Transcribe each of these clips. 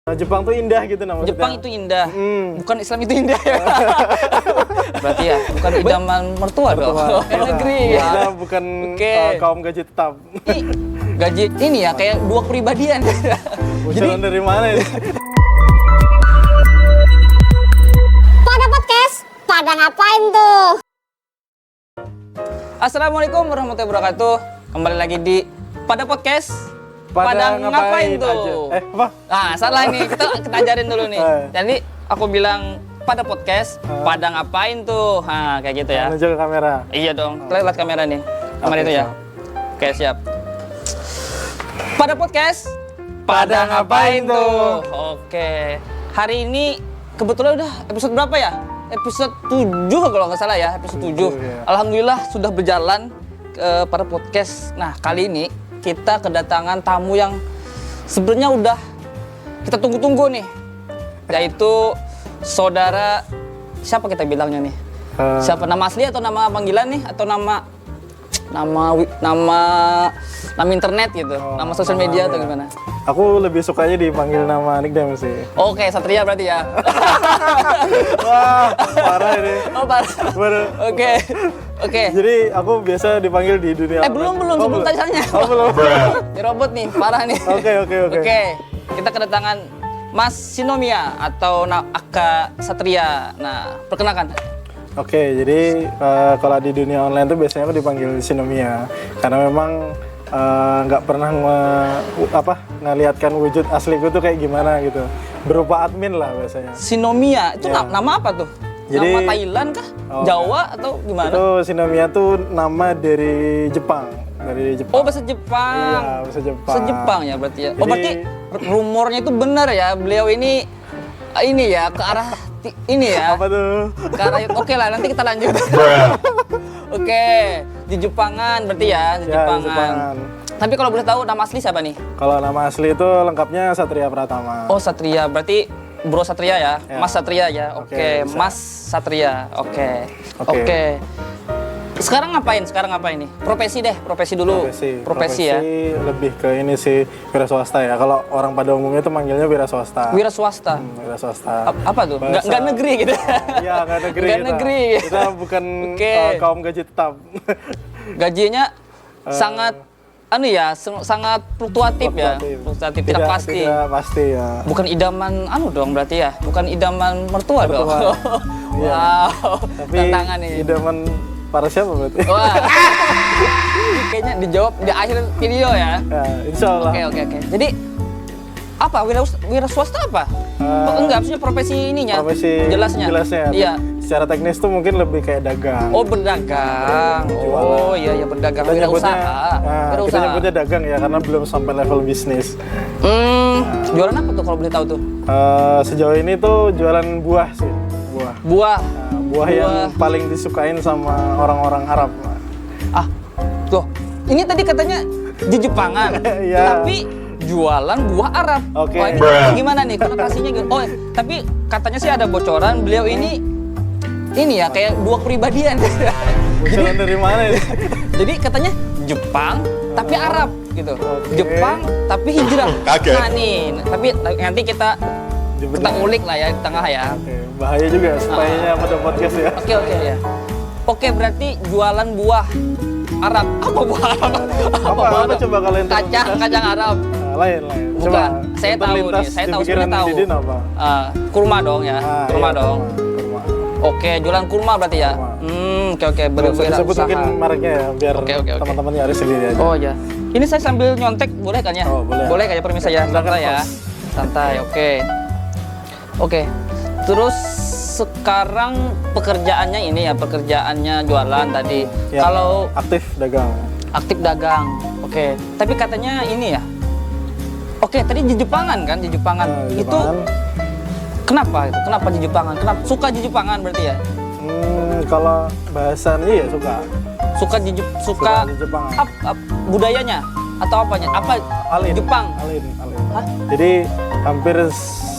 Jepang tuh indah gitu namanya. Jepang itu indah, bukan Islam itu indah ya. Berarti ya, bukan idaman mertua dong. Negeri ya. Bukan kaum gaji tetap. Gaji ini ya kayak dua kepribadian. Jadi dari mana ini? Pada podcast, pada ngapain tuh? Assalamualaikum warahmatullahi wabarakatuh. Kembali lagi di Pada Podcast. Pada ngapain tuh? Apa? Ah, salah nih. Kita ajarin dulu nih. Jadi aku bilang pada podcast, pada ngapain tuh? Nah, kayak gitu ya. Menunjuk ke kamera. Iya dong. Kita lihat kamera nih. Kamera itu ya. Oke, siap. Pada podcast, pada ngapain tuh? Oke. Hari ini kebetulan udah episode berapa ya? Episode 7 kalau nggak salah ya, episode 7. Ya. Alhamdulillah sudah berjalan pada podcast. Nah, kali ini kita kedatangan tamu yang sebenarnya udah kita tunggu-tunggu nih, yaitu saudara, siapa kita bilangnya nih? Siapa, nama asli atau nama panggilan nih, atau nama internet gitu, nama sosial media atau gimana? Aku lebih sukanya dipanggil nama nickname sih. Oke, Satria berarti ya. Wah, parah ini. Oh, parah. Oke. Jadi aku biasa dipanggil di dunia. Belum sebelum tanya. Oh, belum. Ini robot nih, parah nih. Oke. Kita kedatangan Mas Shinomiya atau Aka Satria. Nah, perkenalkan. Oke, jadi kalau di dunia online tuh biasanya aku dipanggil Shinomiya karena memang nggak pernah ngelihatkan wujud asliku tuh kayak gimana gitu, berupa admin lah biasanya. Shinomiya itu Ya. nama apa tuh? Jadi, nama Thailand kah? Jawa atau gimana? Itu Shinomiya tuh nama dari Jepang. Oh, bahasa Jepang. Iya, bahasa Jepang. Bahasa Jepang ya berarti ya. Oh, Jadi- berarti rumornya itu benar ya, beliau ini ya ke arah ini ya. Apa tuh? Ke arah, oke lah, nanti kita lanjut. Oke, di Jepangan berarti ya, di Ya, Jepangan. Tapi kalau boleh tahu nama asli siapa nih? Kalau nama asli itu lengkapnya Satria Pratama. Oh, Satria, berarti Bro Satria ya, Ya. Mas Satria ya. Oke, Oke, bisa. Mas Satria. Oke. Oke. Sekarang ngapain nih? Profesi deh, profesi dulu. Profesi ya. Lebih ke ini sih, wira swasta ya. Kalau orang pada umumnya itu manggilnya wira swasta. Wira swasta. Wira swasta. Apa tuh? Bahasa- Nggak negeri gitu. Iya, nggak negeri. Nggak kita. negeri. Kita bukan Oke. kaum gaji tetap. Gajinya sangat sangat fluktuatif ya. Fluktuatif, tidak pasti. Tidak pasti ya. Bukan idaman dong berarti ya. Bukan idaman mertua dong. Iya. Wow. Tapi Tantangan nih. idaman para siapa berarti? Wah. Ini kayaknya dijawab di akhir video ya. Ya, insya Allah. Oke. Jadi apa wira swasta apa? Enggak, maksudnya profesi ininya. Profesi jelasnya. Iya. Secara teknis tuh mungkin lebih kayak dagang. Oh, berdagang. Oh, iya berdagang. Kita Wirausaha. kita nyebutnya dagang ya karena belum sampai level bisnis. Jualan apa tuh kalau boleh tahu tuh? Sejauh ini tuh jualan buah sih, Buah. buah yang paling disukain sama orang-orang Arab. Loh, ini tadi katanya di Jepangan. Iya. Tapi jualan buah Arab. Oke. Oh, ini gimana nih konotasinya? Oh, tapi katanya sih ada bocoran beliau ini ya kayak dua kepribadian. Bocoran dari mana ini? Jadi katanya Jepang tapi Arab gitu. Oke. Jepang tapi hijrah. Kaget. Nah nih, tapi nanti kita ulik lah ya di tengah ya. Oke, bahaya juga supaya pada podcast ya. Oke ya. Oke, berarti jualan buah Arab. Apa buah Arab? Apa coba kalian tahu? Kacang Arab. Lain. Bukan. Coba. Saya tahu nih, saya tahu, sebenarnya tahu. Didin apa? Kurma dong ya. Kurma iya, dong. Kurma. Oke, jualan kurma berarti ya. Kurma. Oke. Belum sebut mungkin mereknya ya, biar Oke. teman-teman nyari sendiri aja. Oh ya. Ini saya sambil nyontek, boleh kan ya? Oh, boleh. Boleh kan ya, permisi ya. Santai ya. Santai, oke. Terus sekarang pekerjaannya ini ya, pekerjaannya jualan tadi. Ya, Kalau aktif dagang. aktif dagang, oke. Tapi katanya ini ya. Oke, tadi di Jepangan kan, di Jepangan. Itu Jepangan. kenapa itu? Kenapa di Jepangan? Kenapa suka di Jepangan berarti ya? Kalau bahasan iya suka. Suka di Jepangan. Budayanya atau apanya? Apa Alin. Jepang? Alin. Hah? Jadi hampir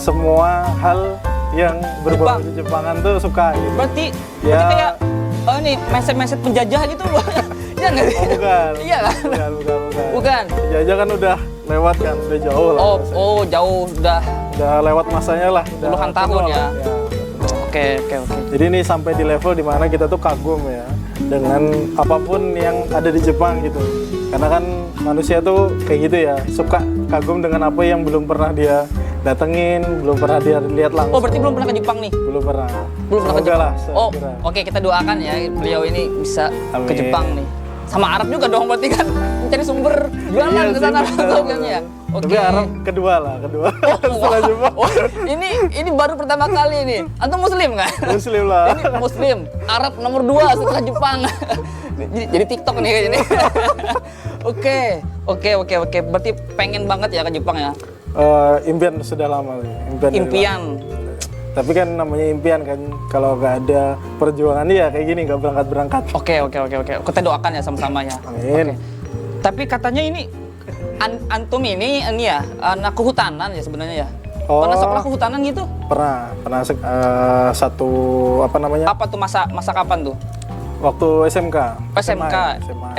semua hal yang berbau Jepang. Jepangan tuh suka gitu. Berarti Ya. kayak ini mindset penjajah gitu. Ya nggak sih? Oh, bukan. Iya kan? Bukan. Bukan. Jajah kan udah lewat kan, udah jauh lah. Oh, jauh udah Udah lewat masanya lah. Udah puluhan tahun kenal ya. lah. Oke. Jadi ini sampai di level dimana kita tuh kagum ya dengan apapun yang ada di Jepang gitu. Karena kan manusia tuh kayak gitu ya, suka kagum dengan apa yang belum pernah dia datengin, belum pernah dia lihat langsung. Oh, berarti belum pernah ke Jepang nih? Belum pernah. Belum pernah ke Semoga Jepang. lah, Oh, sekira. oke, kita doakan ya beliau ini bisa ke Amin. Jepang nih. Sama Arab juga dong berarti kan mencari sumber jualan Iya ke sih, sana benar. soalnya ya. Oke. Tapi Arab kedua setelah Jepang. Oh, ini baru pertama kali nih. Antum muslim nggak? Muslim lah. Ini muslim. Arab nomor 2 setelah Jepang. jadi TikTok nih kayaknya. Oke. Berarti pengen banget ya ke Jepang ya. Impian sudah lama sih. Dari Impian. lama. Tapi kan namanya impian kan, kalau nggak ada perjuangan ya kayak gini, nggak berangkat. Oke. Kita doakan ya sama-sama ya. Amin. Tapi katanya ini antum ini ya anak kehutanan ya sebenarnya ya. Oh. Pernah sekolah kehutanan gitu? Pernah satu apa namanya? Apa tuh masa kapan tuh? Waktu SMK. SMK,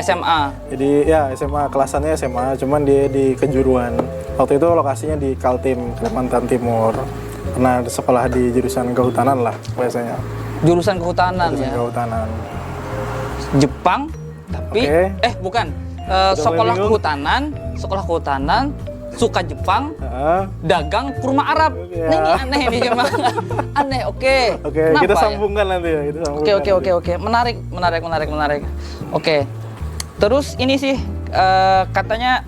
SMA. Jadi ya SMA, kelasannya SMA, cuman dia di kejuruan. Waktu itu lokasinya di Kaltim, Kalimantan Timur. Pernah sekolah di jurusan kehutanan lah biasanya. Jurusan kehutanan Jurusan ya. kehutanan. Jepang tapi Oke. bukan. Udah Sekolah mulai kehutanan, suka Jepang, Heeh. dagang kurma Arab. Ya. Nah, ini aneh nih emang. Aneh, oke. Oke, Kenapa kita ya? sambungkan nanti ya. Kita sambungkan Oke. Menarik. Oke. Terus ini sih katanya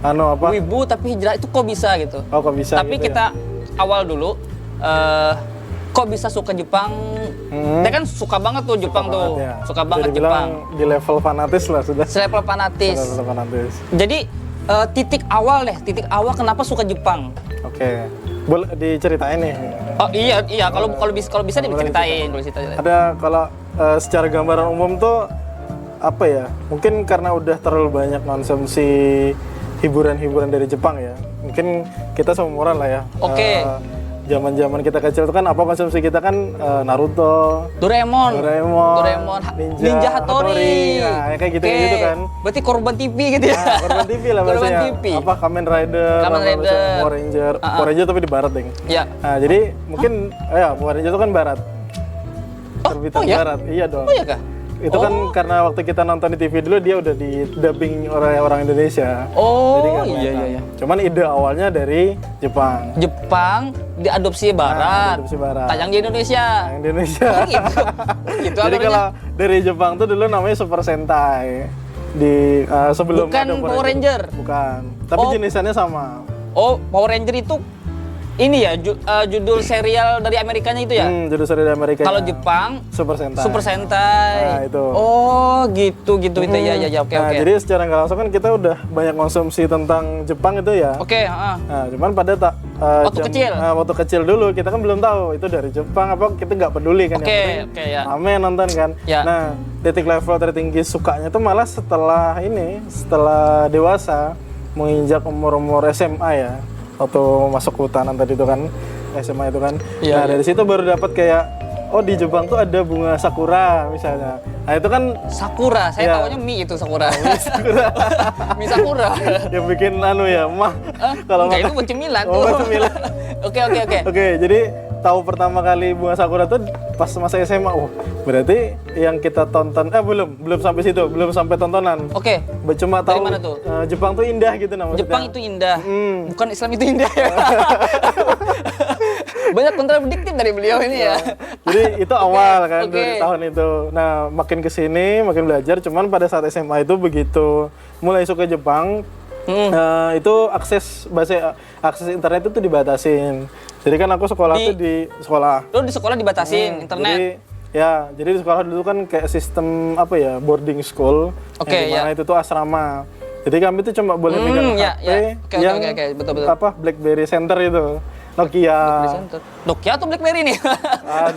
Anu apa? wibu tapi hijrah itu kok bisa gitu. Oh, kok bisa Tapi gitu kita awal dulu kok bisa suka Jepang? Hmm. Dia kan suka banget tuh Jepang tuh. Banget ya. Suka banget Bisa dibilang Jepang. di level fanatis lah sudah. Selevel fanatis. Level fanatis. Jadi titik awal kenapa suka Jepang? Oke. Boleh diceritain nih. Oh iya kalau bisa diceritain. Ada kalau secara gambaran umum tuh apa ya? Mungkin karena udah terlalu banyak konsumsi hiburan-hiburan dari Jepang ya. Mungkin kita seumuran lah ya. Oke. Zaman-zaman kita kecil tuh kan apa konsumsi kita kan Naruto, Doraemon, Ninja Hattori. Nah, kayak gitu Oke. gitu kan. Berarti korban TV gitu ya. Nah, korban TV lah Korban bahasanya. TV. Apa Kamen Rider, Kamen apa Rider. bahasa Power Ranger. Power Ranger tapi di barat, Deng. Ya. Nah, jadi mungkin ya Power Ranger itu kan barat. Terbitan oh ya? barat. Iya dong. Oh iya kah? Itu kan karena waktu kita nonton di TV dulu dia udah di dubbing oleh orang Indonesia. Oh, Jadi nggak iya. kelihatan. Cuman ide awalnya dari Jepang. Jepang diadopsi barat. diadopsi barat. Tayang di Indonesia. Yang Indonesia. Oh, gitu. Gitu Jadi alurnya. kalau dari Jepang tuh dulu namanya Super Sentai. Di sebelum Bukan ada Power Ranger? Bukan. Tapi Oh. jenisnya sama. Oh, Power Ranger itu ini ya judul serial dari Amerikanya itu ya? Judul seri dari Amerika. Kalau Jepang Super Sentai. Super Sentai. Nah, itu. Oh, gitu itu ya oke. Nah, jadi secara nggak langsung kan kita udah banyak konsumsi tentang Jepang itu ya. Oke, heeh. Nah, cuman pada kecil? waktu kecil dulu kita kan belum tahu itu dari Jepang apa, kita nggak peduli kan. Oke, Yang penting oke, ya. rame nonton kan. Ya. Nah, titik level tertinggi sukanya tuh malah setelah dewasa, menginjak umur SMA ya. Waktu masuk kehutanan tadi itu kan, SMA itu kan. Iya, Nah, dari situ baru dapat kayak, oh di Jepang tuh ada bunga sakura misalnya. Nah, itu kan Sakura, saya Iya. taunya mie itu Sakura. Mie Sakura. yang bikin mah. Kalau Enggak, makan- itu cemilan Oh, tuh. cemilan. Oke. Oke, jadi tahu pertama kali bunga sakura tuh pas masa SMA. Oh, berarti yang kita tonton belum sampai situ, belum sampai tontonan. Oke. Cuma Dari tahu mana tuh? Jepang tuh indah gitu namanya. Jepang itu indah. Hmm. Bukan Islam itu indah ya. Banyak kontradiktif dari beliau ini ya. Jadi itu awal kan Oke. dari tahun itu. Nah, makin kesini, makin belajar. Cuman pada saat SMA itu begitu mulai suka Jepang, itu akses internet itu dibatasin. Jadi kan aku sekolah tuh di sekolah. Lo di sekolah dibatasin internet. Jadi di sekolah dulu kan kayak sistem apa ya, boarding school. Oke, yang dimana itu tuh asrama. Jadi kami tuh cuma boleh megang ya, HP ya. Oke, yang betul. apa BlackBerry Center itu, Nokia. Nokia atau BlackBerry nih?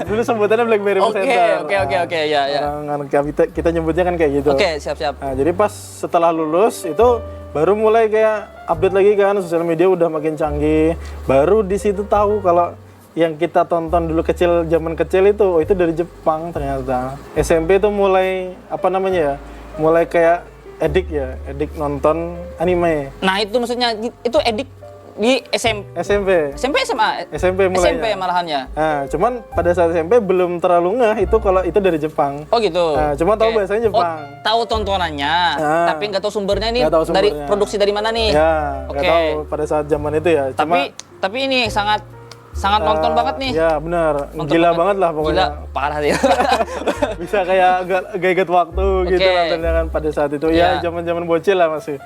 Dulu sebutannya BlackBerry Center. Oke, ya. Orang kita nyebutnya kan kayak gitu. Oke, siap. Nah, jadi pas setelah lulus itu baru mulai kayak update lagi kan, sosial media udah makin canggih. Baru di situ tahu kalau yang kita tonton dulu zaman kecil itu, oh itu dari Jepang ternyata. SMP itu mulai mulai kayak edik nonton anime. Nah, itu maksudnya itu edik di SMP SMA. SMP mulainya. SMP malahannya. Nah, cuman pada saat SMP belum terlalu ngeh itu kalau itu dari Jepang. Oh gitu. Nah, cuma tahu Oke. bahasanya Jepang. Oh, tahu tontonannya, Nah. tapi nggak tahu sumbernya nih Nggak tahu dari sumbernya. produksi dari mana nih. Ya, nggak Oke. tahu pada saat zaman itu ya. Tapi ini sangat nonton banget nih. Ya benar, Nonton gila banget lah pokoknya. Gila, parah sih. Bisa kayak gak inget waktu gitu Oke. nontonnya kan pada saat itu. Iya. Ya zaman bocil lah masih.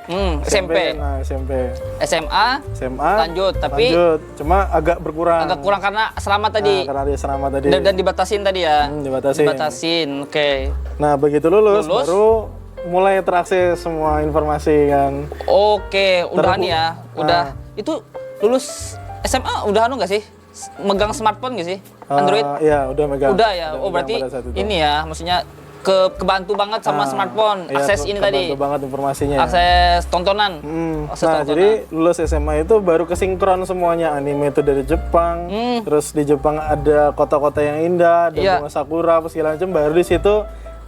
SMP. Nah, SMP. SMA SMA. lanjut, tapi lanjut. Cuma agak berkurang. agak kurang karena asrama tadi. Nah, karena dia selama tadi. Dan dibatasin tadi ya. Dibatasin. Oke. Nah, begitu lulus Lulus. baru mulai terakses semua informasi kan. Oke, udah nih ya. Udah. Ah. Itu lulus SMA udah anu nggak sih? Megang smartphone nggak sih? Android? Iya, udah megang. Udah ya. Udah Oh, megang berarti pada saat itu. ini ya, maksudnya kebantu banget sama smartphone. Iya, Akses ini tadi. kebantu banget informasinya. Akses tontonan. Akses Nah, tontonan. jadi lulus SMA itu baru kesinkron semuanya. Anime itu dari Jepang, terus di Jepang ada kota-kota yang indah, ada Iya. bunga sakura, apa segala macam. Baru di situ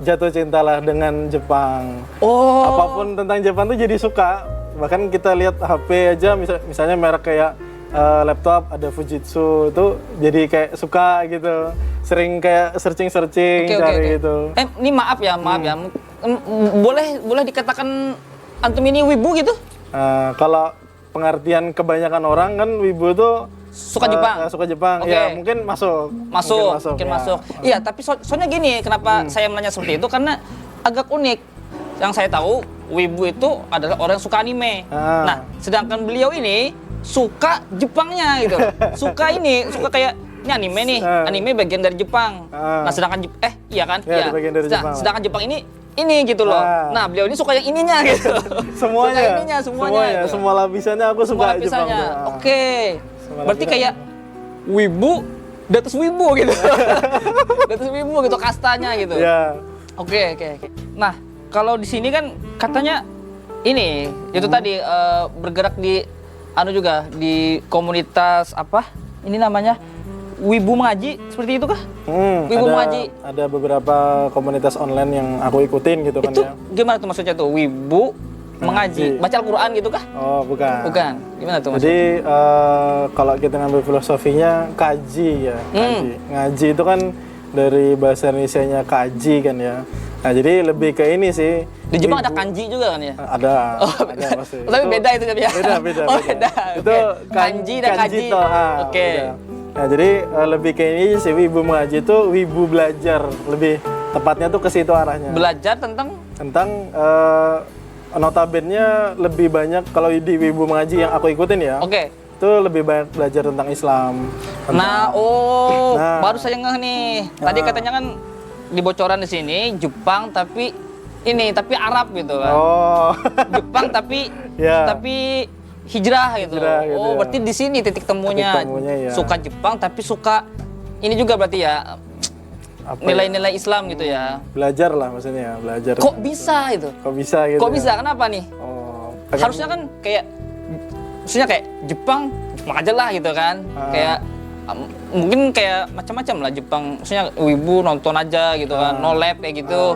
jatuh cintalah dengan Jepang. Oh. Apapun tentang Jepang tuh jadi suka. Bahkan kita lihat HP aja, misalnya merek kayak laptop ada Fujitsu itu jadi kayak suka gitu. Sering kayak searching cari gitu. Ini maaf ya. Boleh dikatakan antum ini wibu gitu? Kalau pengertian kebanyakan orang kan wibu tuh Suka Jepang? Suka Jepang. Oke. Ya, mungkin masuk. Mungkin masuk. Iya, tapi soalnya gini, kenapa saya menanya seperti itu? Karena agak unik. Yang saya tahu, wibu itu adalah orang yang suka anime. Nah, sedangkan beliau ini suka Jepangnya gitu. Suka kayak ini anime nih, anime bagian dari Jepang. Nah, sedangkan iya kan? Ya, di bagian dari Jepang. Sedangkan Jepang ini gitu loh. Nah, beliau ini suka yang ininya gitu. Semuanya. Suka ininya, semuanya. Gitu. Semua lapisannya aku suka Semua Jepang. lapisannya. tuh. Oke. Semua Berarti lapisan. kayak wibu di atas wibu gitu. Di atas wibu gitu kastanya gitu. Ya. Oke. Nah, kalau di sini kan katanya ini itu tadi bergerak di juga di komunitas apa? Ini namanya Wibu Mengaji, seperti itu kah? Wibu Mengaji. Ada beberapa komunitas online yang aku ikutin gitu kan Itu ya. gimana tuh maksudnya tuh? Wibu Mengaji, baca Al-Qur'an gitu kah? Oh, bukan. Bukan. Gimana tuh maksudnya? Jadi kalau kita ngambil filosofinya kaji ya, kaji. Ngaji itu kan dari bahasa Indonesianya kaji kan ya. Nah, jadi lebih ke ini sih. Di Jepang ada kanji juga kan ya? Ada pasti. Tapi beda itu ya? Beda. Oh, beda. Itu Oke. Kanji dan kaji. toh. Oke. Beda. Nah, jadi lebih ke ini sih, wibu mengaji itu wibu belajar, lebih tepatnya tuh ke situ arahnya. Belajar tentang Notabene-nya lebih banyak kalau di wibu mengaji yang aku ikutin ya. Oke. Itu lebih banyak belajar tentang Islam. Nah, baru saya ngeh nih. Tadi katanya kan di bocoran di sini Jepang tapi Arab gitu kan. Oh. Jepang tapi Ya. tapi hijrah gitu. Hijrah gitu ya. Berarti di sini titik temunya. Titik temunya, ya. Suka Jepang tapi suka ini juga berarti ya Apa nilai-nilai Islam gitu ya. Belajar lah maksudnya, belajar. Kok bisa itu? Kok bisa gitu? Kok ya? bisa? Kenapa nih? Oh. Harusnya kan kayak maksudnya kayak Jepang aja lah gitu kan. Kayak mungkin kayak macam-macam lah Jepang. Maksudnya wibu nonton aja gitu kan, no lab kayak gitu.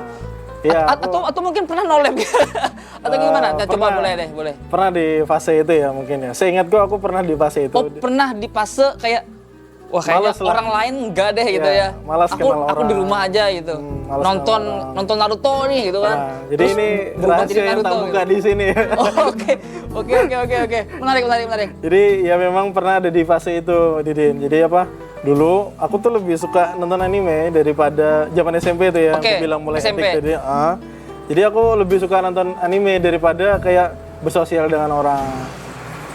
Iya, Atau mungkin pernah no lab atau gimana? Nah, coba boleh. Pernah di fase itu ya mungkin ya. Seingatku aku pernah di fase itu. Oh, pernah di fase kayak wah kayaknya Males lah. orang lain enggak deh gitu Iya, ya. malas kenal Aku orang. di rumah aja gitu. Malas Nonton kenal orang. nonton Naruto nih gitu kan. Nah, jadi Terus ini berubah rahasia jadi yang tak Naruto buka gitu. di sini. Oh, Oke. Menarik. Jadi ya memang pernah ada di fase itu, Didin. Jadi apa? Dulu aku tuh lebih suka nonton anime daripada zaman SMP tuh ya. Oke, Aku bilang mulai SMP. edik tadi. Jadi aku lebih suka nonton anime daripada kayak bersosial dengan orang.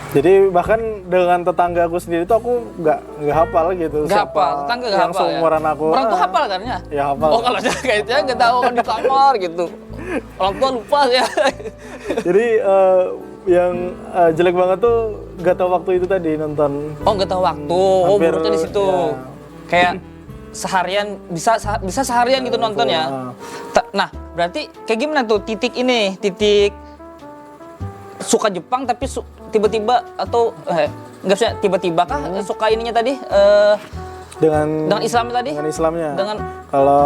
Jadi bahkan dengan tetangga aku sendiri tuh aku nggak hafal gitu. Nggak hafal, tetangga nggak yang hafal ya? seumuran aku. Orang tua hafal kan ya? Ya hafal. Oh kalau kayak itu nggak tahu kan di kamar gitu. Orang tua lupa ya. Jadi yang jelek banget tuh nggak tahu waktu itu tadi nonton. Oh nggak tahu waktu. Hampir, Menurutnya di situ. ya. Kayak seharian bisa seharian gitu nonton ya. Nah berarti kayak gimana tuh titik suka Jepang tapi tiba-tiba atau nggak usah tiba-tiba kah suka ininya tadi Dengan Islam tadi? Dengan Islamnya. Dengan- Kalau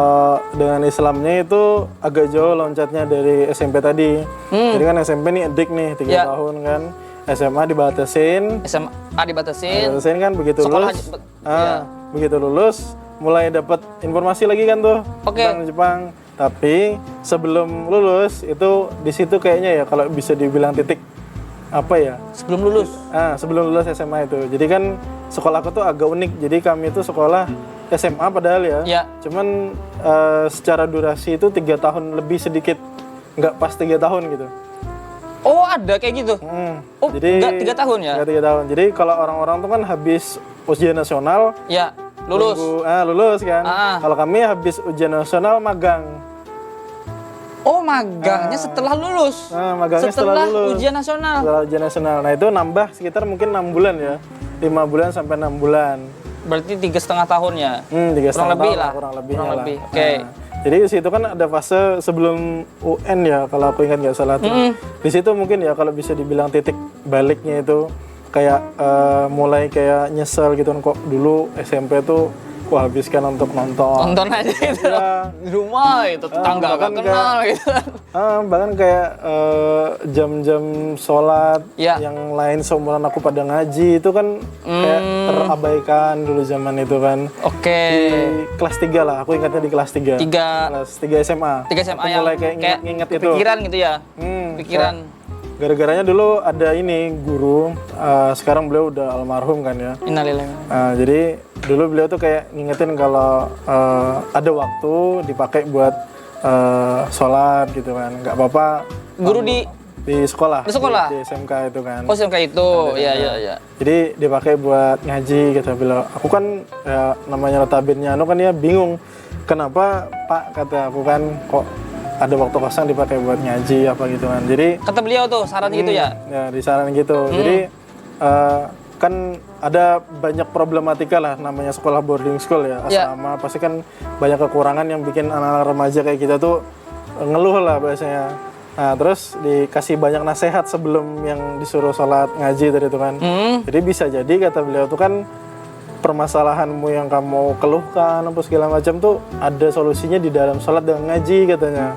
dengan Islamnya itu agak jauh loncatnya dari SMP tadi. Jadi kan SMP nih edik nih 3 Ya. tahun kan. SMA dibatasin. SMA dibatasin. Dibatasin kan begitu Sekolah lulus. ya. Begitu lulus mulai dapat informasi lagi kan tuh Oke. tentang Jepang. Tapi sebelum lulus itu di situ kayaknya ya kalau bisa dibilang titik apa ya? Sebelum lulus. Sebelum lulus SMA itu. Jadi kan sekolahku tuh agak unik. Jadi kami itu sekolah SMA padahal ya. Ya. Cuman secara durasi itu 3 tahun lebih sedikit. Nggak pas 3 tahun gitu. Oh, ada kayak gitu. Oh, nggak 3 tahun ya? Nggak 3 tahun. Jadi kalau orang-orang tuh kan habis ujian nasional. Ya, lulus. Lulus kan. Ah. Kalau kami habis ujian nasional magang. Oh, magangnya setelah lulus. Magangnya setelah lulus. Ujian nasional. Setelah ujian nasional. Nah itu nambah sekitar mungkin 6 bulan ya. 5 bulan sampai 6 bulan. Berarti 3,5 tahun ya? 3,5 kurang lebih tahun lah. kurang lebihnya Kurang lah. lebih. Oke. Nah, jadi di situ kan ada fase sebelum UN ya kalau aku ingat nggak salah tuh. Di situ mungkin ya kalau bisa dibilang titik baliknya itu kayak mulai kayak nyesel gitu kan, kok dulu SMP tuh ku habiskan untuk nonton. Nonton aja gitu. Iya. Di rumah itu tetangga bahkan gak kenal gitu. Bahkan kayak jam-jam sholat Ya. yang lain seumuran aku pada ngaji itu kan kayak terabaikan dulu zaman itu kan. Oke. Di kelas 3 lah, aku ingatnya di kelas 3. Kelas 3 SMA. 3 SMA Aku yang mulai kayak nginget itu. pikiran gitu ya. Pikiran. Gara-garanya dulu ada ini guru, sekarang beliau udah almarhum kan ya. Innalillahi. Jadi dulu beliau tuh kayak ngingetin kalau ada waktu dipakai buat sholat gitu kan, nggak apa-apa. Guru di sekolah. Di sekolah? Di SMK itu kan. Oh, kayak itu. Iya. Jadi dipakai buat ngaji kata beliau. Aku kan ya, namanya notabene kan ya bingung. Kenapa Pak kata aku kan kok ada waktu kosong dipakai buat ngaji apa gitu kan. Jadi Kata beliau tuh saran gitu ya. ya disaran gitu. Jadi kan ada banyak problematika lah namanya sekolah boarding school ya, asrama. Pasti kan banyak kekurangan yang bikin anak-anak remaja kayak kita tuh ngeluh lah biasanya. Nah terus dikasih banyak nasihat sebelum yang disuruh sholat ngaji tadi itu kan. Jadi bisa jadi kata beliau tuh kan permasalahanmu yang kamu keluhkan apa segala macam tuh ada solusinya di dalam sholat dan ngaji katanya.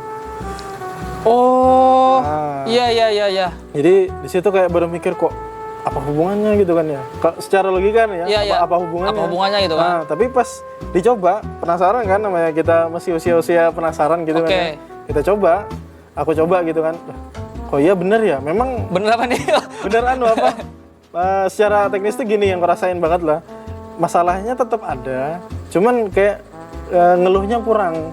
Oh. Iya. Jadi di situ kayak baru mikir kok apa hubungannya gitu kan ya. Secara logika nih ya, Iya. apa hubungannya? Apa hubungannya gitu kan? Nah, tapi pas dicoba penasaran kan namanya kita masih usia-usia penasaran gitu kan. Oke. Ya. Kita coba, aku coba gitu kan. Kok iya bener ya? Memang Bener apa nih? bener apa? Secara teknis tuh gini yang ngerasain banget lah. Masalahnya tetap ada, cuman kayak ngeluhnya kurang.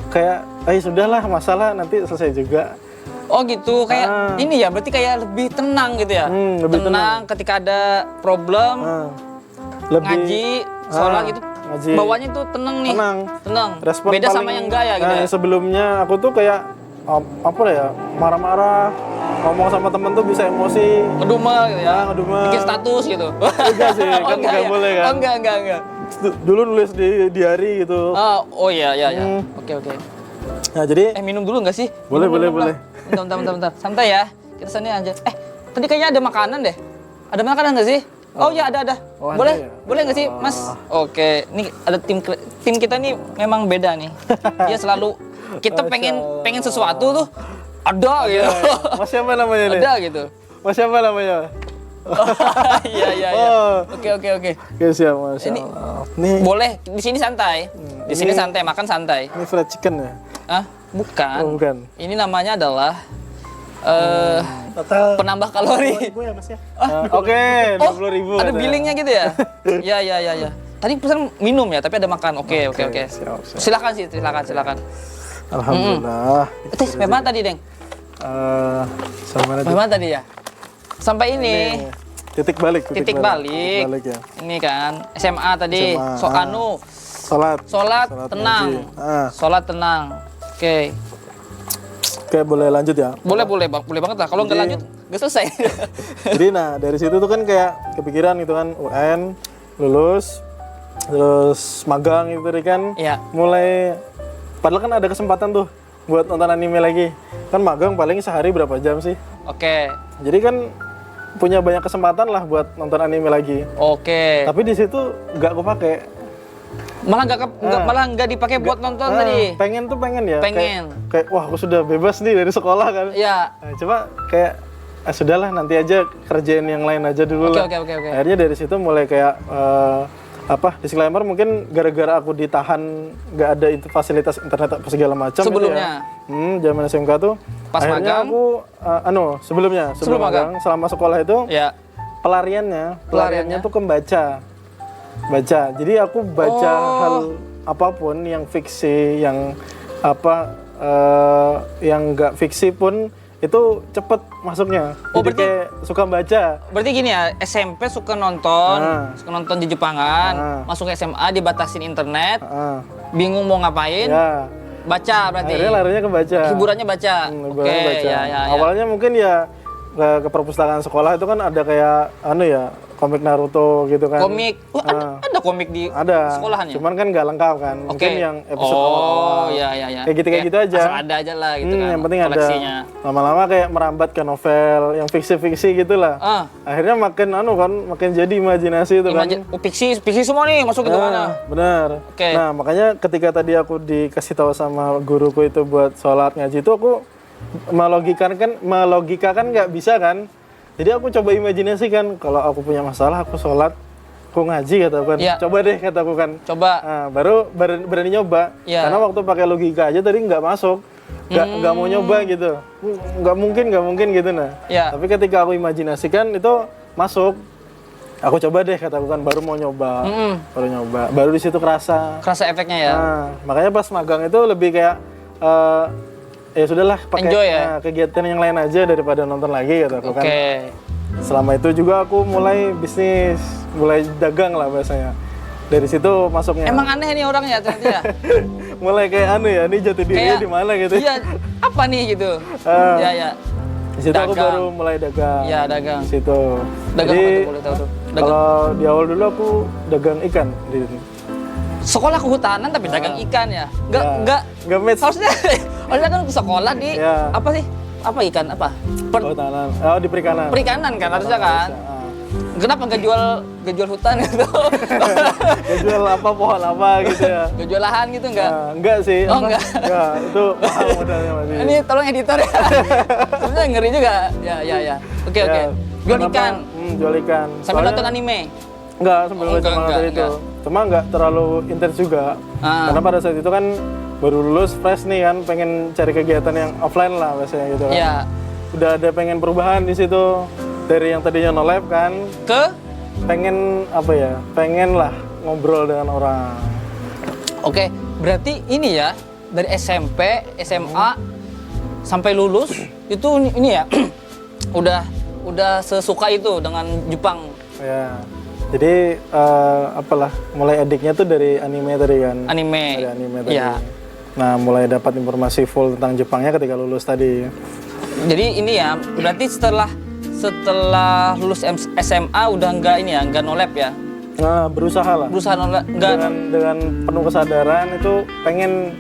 Kayak, sudahlah masalah nanti selesai juga. Oh gitu, kayak ini ya, berarti kayak lebih tenang gitu ya? Lebih tenang ketika ada problem, Lebih ngaji, sholat gitu, ngaji. bawahnya tuh tenang nih. Tenang. Respon Beda sama paling- yang enggak ya gitu ya? Sebelumnya aku tuh kayak apa ya, marah-marah, ngomong sama temen tuh bisa emosi. Ngedumel gitu ya? Ngedumel. Bikin status gitu? Enggak sih, kan enggak nggak ya? boleh kan. Oh enggak. Dulu nulis di diary gitu. Oh iya. Oke. Nah jadi Minum dulu nggak sih? Boleh, Minum boleh. lah. Bentar. Santai ya. Kita sini aja. Tadi kayaknya ada makanan deh. Ada makanan nggak sih? Oh ya ada. Oh, Boleh? ada ya? Boleh nggak sih, Mas? Oke. Nih ada tim kita nih memang beda nih. Dia selalu kita pengen sesuatu tuh ada gitu. Mas siapa namanya nih? Ada gitu. Mas siapa namanya? Iya. Oh. Oke. Oke siap, Masya Ini- Allah. Nih, Boleh di sini santai. Di sini santai, makan santai. ini fried chicken ya? Bukan. Oh, bukan. Ini namanya adalah penambah kalori. Gue ya Mas ya? Oke, 20.000. Ada billingnya gitu ya? Ya. Tadi pesan minum ya, tapi ada makan. Oke. siap. Silakan. Alhamdulillah. Sampai mana tadi, Deng? Sama Sampai mana tadi ya? Sampai ini. Titik balik. Titik balik. ya. Ini kan SMA tadi. SMA. Sholat Tenang. ngaji. Sholat tenang. Oke. Oke, boleh lanjut ya? Boleh banget lah. Kalau nggak Jadi- lanjut, nggak selesai. Jadi dari situ tuh kan kayak kepikiran gitu kan, UN, lulus, terus magang gitu tadi kan. Iya. Mulai, padahal kan ada kesempatan tuh buat nonton anime lagi. Kan magang paling sehari berapa jam sih? Oke. Jadi kan punya banyak kesempatan lah buat nonton anime lagi. Oke. Tapi di situ nggak aku pakai. Malah nggak dipakai buat nonton tadi. Pengen ya. Pengen. Kayak wah aku sudah bebas nih dari sekolah kan. Iya. Nah, cuma kayak sudahlah nanti aja kerjain yang lain aja dulu lah. Oke. Akhirnya dari situ mulai kayak disclaimer mungkin gara-gara aku ditahan nggak ada itu fasilitas internet apa segala macam. Sebelumnya. Zaman SMK tuh. Pas akhirnya magang? aku sebelum magang selama sekolah itu Ya. pelariannya tuh ke baca. Jadi aku baca hal apapun yang fiksi, yang yang nggak fiksi pun itu cepet masuknya. Jadi kayak suka baca. Berarti gini ya, SMP suka nonton di Jepangan, masuk SMA dibatasin internet, bingung mau ngapain, Ya. baca berarti. Akhirnya larinya ke baca. Hiburannya baca. Hiburannya baca. Ya. Awalnya mungkin ya ke perpustakaan sekolah itu kan ada kayak komik Naruto gitu kan. Komik, ada komik di Ada. sekolahannya. Cuman kan nggak lengkap kan. Mungkin yang episode awal-awal. Iya. Kayak gitu aja. Asal ada aja lah gitu kan. Yang penting koleksinya. ada. Lama-lama kayak merambat ke novel yang fiksi-fiksi gitulah. Akhirnya makin jadi imajinasi itu kan. Fiksi semua nih masuk ke mana? Bener. Oke. Nah makanya ketika tadi aku dikasih tahu sama guruku itu buat sholat ngaji itu aku melogikakan nggak bisa kan. Jadi aku coba imajinasikan kalau aku punya masalah aku sholat, aku ngaji kataku kan. Ya. Coba deh kataku kan. Coba. Nah, baru berani nyoba. Ya. Karena waktu pakai logika aja tadi nggak masuk. Nggak mau nyoba gitu. Nggak mungkin gitu nah. Ya. Tapi ketika aku imajinasikan itu masuk. Aku coba deh kataku kan baru mau nyoba. Baru di situ kerasa Efeknya ya. Nah, makanya pas magang itu lebih kayak ya sudahlah pakai Enjoy ya? kegiatan yang lain aja daripada nonton lagi gitu kan. Oke. Selama itu juga aku mulai bisnis, mulai dagang lah bahasanya. Dari situ masuknya. Emang aneh nih orangnya ternyata ya. Mulai kayak ini jati dirinya di mana gitu. Iya, apa nih gitu. Ya. Di situ aku baru mulai dagang. Iya, dagang. Di situ. Dagang Jadi, apa tuh boleh tahu tuh? kalau di awal dulu aku dagang ikan di sini. Sekolah kehutanan tapi dagang ikan ya. Enggak match. harusnya kan sekolah di Ya. apa sih? Apa ikan apa? Kehutanan. Di perikanan. Perikanan kan harusnya kan. Kenapa nggak jual hutan gitu? Gak jual apa pohon apa gitu ya. Nggak jual lahan gitu nggak? Enggak sih. Oh, enggak. Enggak, itu mahal modalnya masih. Ini tolong editor ya. Sebenarnya ngeri juga. Ya. Oke. Jual Kenapa? ikan. Jual ikan. Sampai nonton anime. Enggak, sambil baca manga tadi itu. enggak. Cuma enggak terlalu intens juga. Karena pada saat itu kan baru lulus fresh nih kan, pengen cari kegiatan yang offline lah biasanya gitu kan. Iya. Udah ada pengen perubahan di situ. Dari yang tadinya no lab kan, pengen pengen lah ngobrol dengan orang. Oke, berarti ini ya dari SMP, SMA sampai lulus itu ini ya udah sesuka itu dengan Jepang. Ya. Jadi mulai adiknya tuh dari anime tadi kan. Anime. Dari anime tadi. Iya. Nah, mulai dapat informasi full tentang Jepangnya ketika lulus tadi. Jadi ini ya, berarti setelah lulus SMA udah nggak no lab ya? Nah, berusaha lah. Berusaha no lab, Dengan penuh kesadaran itu pengen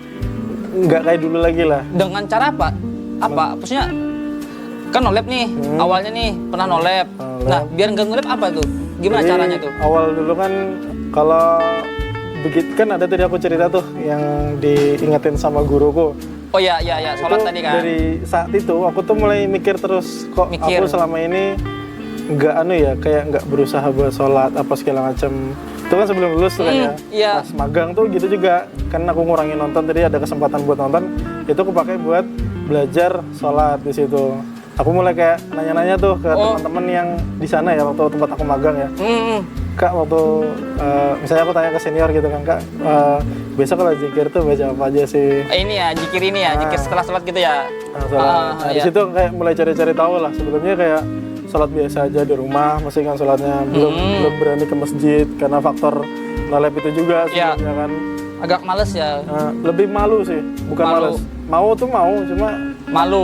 nggak kayak dulu lagi lah. dengan cara apa? Maksudnya kan no lab nih, awalnya nih pernah no lab. Nah, biar nggak no lab apa tuh? Gimana Jadi, caranya tuh? Awal dulu kan kalau begitu kan ada tadi aku cerita tuh yang diingetin sama guruku. Oh ya, sholat Itu tadi kan? Dari saat itu aku tuh mulai mikir terus kok aku selama ini kayak nggak berusaha buat sholat apa segala macam. Itu kan sebelum lulus tuh kan ya. Iya. Pas magang tuh gitu juga. Kan aku ngurangin nonton tadi ada kesempatan buat nonton. Itu aku pakai buat belajar sholat di situ. Aku mulai kayak nanya-nanya tuh ke teman-teman yang di sana ya waktu tempat aku magang ya. Kak waktu misalnya aku tanya ke senior gitu kan, Kak besok kalau zikir tuh baca apa aja sih? Ini ya, zikir ini ya, zikir setelah sholat gitu ya. Di situ kayak mulai cari-cari tahu lah. Sebelumnya kayak sholat biasa aja di rumah, masih kan sholatnya belum berani ke masjid karena faktor lalep itu juga sebelumnya kan. Agak males ya. Lebih malu sih, bukan males. Mau tuh mau, cuma malu.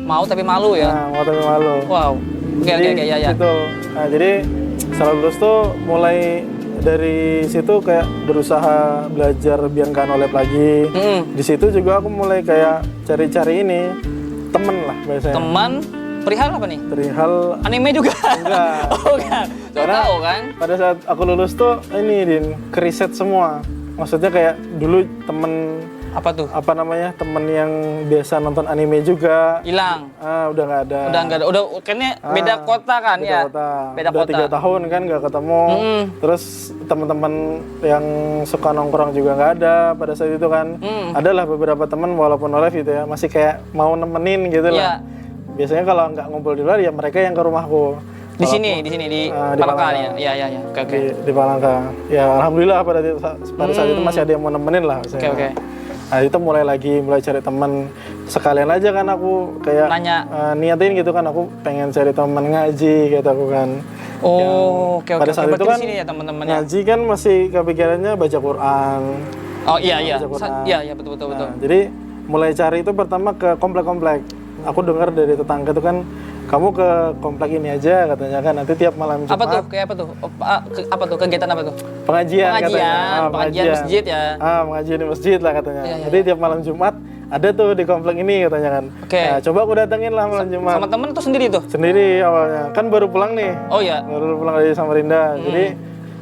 Mau tapi malu ya. Mau tapi malu. Wow. Oke ya. Gitu. Nah, jadi setelah lulus tuh mulai dari situ kayak berusaha belajar biar nggak no lab lagi. Di situ juga aku mulai kayak cari-cari ini temen lah biasanya. Teman Perihal apa nih? Perihal Anime juga? enggak. Oh kan, so Karena tahu kan? pada saat aku lulus tuh ini Din, keriset semua. Maksudnya kayak dulu temen Apa tuh? temen yang biasa nonton anime juga Hilang. udah nggak ada. Udah nggak ada. Udah kayaknya beda kota kan beda ya? kota. Beda udah kota. 3 tahun kan nggak ketemu. Terus teman-teman yang suka nongkrong juga nggak ada pada saat itu kan. Adalah beberapa teman walaupun live gitu ya masih kayak mau nemenin gitu Iya. lah. Biasanya kalau nggak ngumpul di luar ya mereka yang ke rumahku. Di sini di di Palangka Palangka. ya. Iya. Oke. Di Palangka. Ya alhamdulillah pada saat itu masih ada yang mau nemenin lah. Oke. Nah itu mulai cari teman, sekalian aja kan aku kayak Nanya. niatin gitu kan aku pengen cari teman ngaji gitu aku kan. Oh, oke. Pada saat itu Berarti kan di sini ya teman-teman ya. ngaji kan masih kepikirannya baca Quran. Oh iya. Baca Quran. Iya betul. Nah, jadi mulai cari itu pertama ke komplek-komplek. Aku dengar dari tetangga itu kan kamu ke komplek ini aja katanya kan nanti tiap malam Jumat. Apa tuh? Kayak apa tuh? Apa tuh? Kegiatan apa tuh? Pengajian katanya. Pengajian masjid ya. Pengajian di masjid lah katanya. Iya. Jadi tiap malam Jumat ada tuh di komplek ini katanya kan. Oke. Nah, coba aku datengin lah malam Jumat. Sama temen tuh sendiri tuh? Sendiri awalnya. Kan baru pulang nih. Oh iya. Baru pulang dari Samarinda. Jadi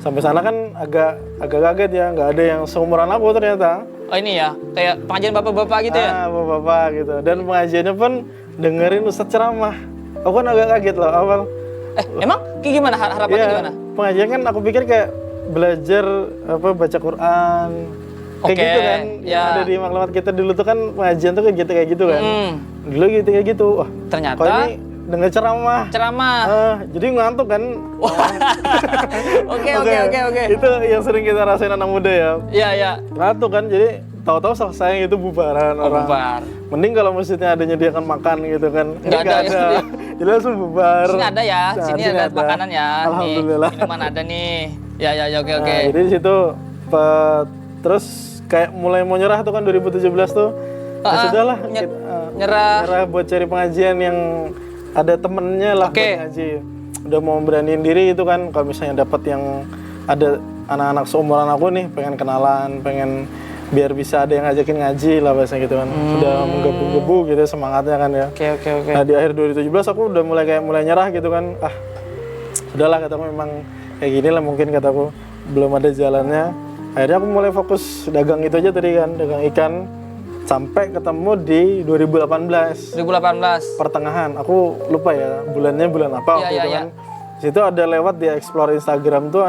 sampai sana kan agak kaget ya, nggak ada yang seumuran aku ternyata. Oh ini ya, kayak pengajian bapak-bapak gitu ya? Bapak-bapak gitu. Dan pengajiannya pun dengerin Ustadz ceramah. Aku kan agak kaget loh awal. Emang kayak gimana? Harapannya Iya, gimana? pengajian kan aku pikir kayak belajar baca Quran. Kayak Oke, gitu kan. ya. Yang ada di maklumat kita dulu tuh kan pengajian tuh kayak gitu kan. Dulu gitu kayak gitu. Wah, Ternyata kok ini denger ceramah. ceramah. Jadi ngantuk kan. Oke. Itu yang sering kita rasain anak muda ya. Iya. Ngantuk kan. Jadi tahu-tahu selesai itu bubaran orang. Bubar. Mending kalau masjidnya ada nyediakan makan gitu kan. Ini Nggak ada. Jadi langsung bubar. Sini ada ya, Nah, sini ada makanan ya. Alhamdulillah. Nih, minuman ada nih. Ya, oke. Nah, jadi di situ terus kayak mulai mau nyerah tuh kan 2017 tuh. Ya sudahlah, nyerah. buat cari pengajian yang ada temennya lah Oke. buat ngaji. Udah mau beraniin diri itu kan kalau misalnya dapat yang ada anak-anak seumuran aku nih pengen kenalan, pengen biar bisa ada yang ngajakin ngaji lah bahasanya gitu kan. Sudah menggebu-gebu gitu semangatnya kan ya. Oke. Nah di akhir 2017 aku udah mulai nyerah gitu kan. Sudahlah kataku memang kayak gini lah mungkin kataku belum ada jalannya. Akhirnya aku mulai fokus dagang itu aja tadi kan, dagang ikan sampai ketemu di 2018 pertengahan. Aku lupa ya bulannya bulan apa waktu itu kan. Situ ada lewat di explore Instagram tuh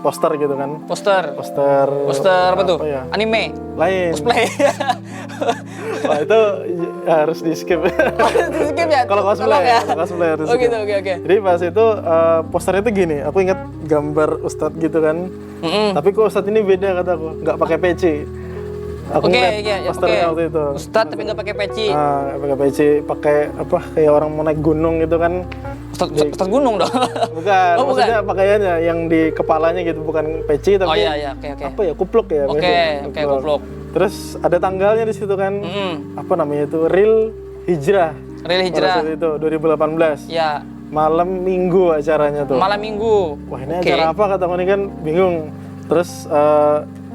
poster gitu kan. Poster apa tuh? ya? Anime. Lain. Cosplay. Wah itu harus di skip. Di skip ya? Kalau cosplay, ya? harus Oh skip. gitu, oke. Jadi pas itu posternya tuh gini, aku ingat gambar Ustadz gitu kan. Tapi kok Ustadz ini beda kataku, nggak pakai peci. Aku ngeliat posternya waktu itu. Ustadz tapi nggak pakai peci. Nggak pakai peci, pakai apa kayak orang mau naik gunung gitu kan. Ustadz gunung dong. Bukan, maksudnya pakaiannya yang di kepalanya gitu, bukan peci tapi oke. apa ya, kupluk ya. Oke, kupluk. Terus ada tanggalnya di situ kan. Apa namanya itu? Real Hijrah. Real Hijrah. Pada saat itu 2018. Ya. Malam Minggu acaranya tuh. Malam Minggu. Wah ini acara apa kata ini kan bingung. Terus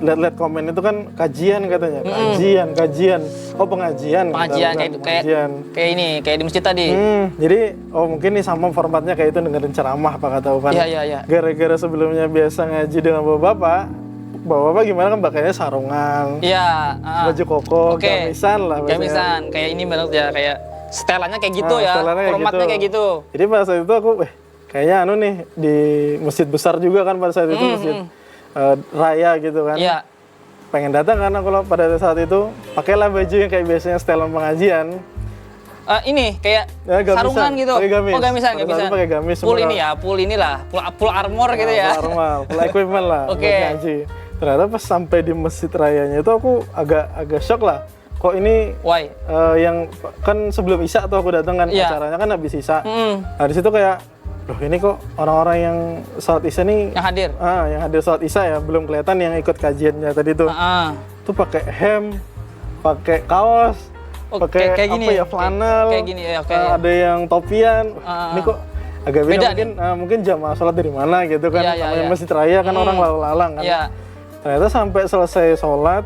lihat komen itu kan kajian katanya. Kajian. Oh pengajian. Kayak ini, kayak di masjid tadi. Jadi mungkin nih sama formatnya kayak itu dengerin ceramah apa kata kan. Iya. Gara-gara sebelumnya biasa ngaji dengan bapak gimana kan pakainya sarungan. Iya. Baju koko, gamisan lah. Gamisan, kayak ini banget ya, kayak setelannya kayak gitu ya. Formatnya kayak gitu. Jadi pada saat itu aku kayaknya nih di masjid besar juga kan pada saat itu masjid raya gitu kan. Iya. Pengen datang kan aku pada saat itu pakailah baju yang kayak biasanya setelan pengajian. Ini kayak sarungan gitu. Pakai gamis. Oh gamisan. Pakai gamis. Full armor gitu ya. Full equipment lah. Oke. Ngaji. Ternyata pas sampai di masjid rayanya itu aku agak shock lah. Kok ini yang kan sebelum Isya tuh aku datang kan, acaranya kan habis Isya. Nah di situ kayak loh ini kok orang-orang yang sholat Isya nih yang hadir. Yang hadir sholat Isya ya, belum kelihatan yang ikut kajiannya tadi tuh. Tuh pakai hem, pakai kaos, pakai kayak gini, flanel. Kayak gini ya, ada yang topian. Ini kok agak beda mungkin jamaah sholat dari mana gitu kan. Namanya masjid raya kan orang lalu lalang kan. Ternyata sampai selesai sholat,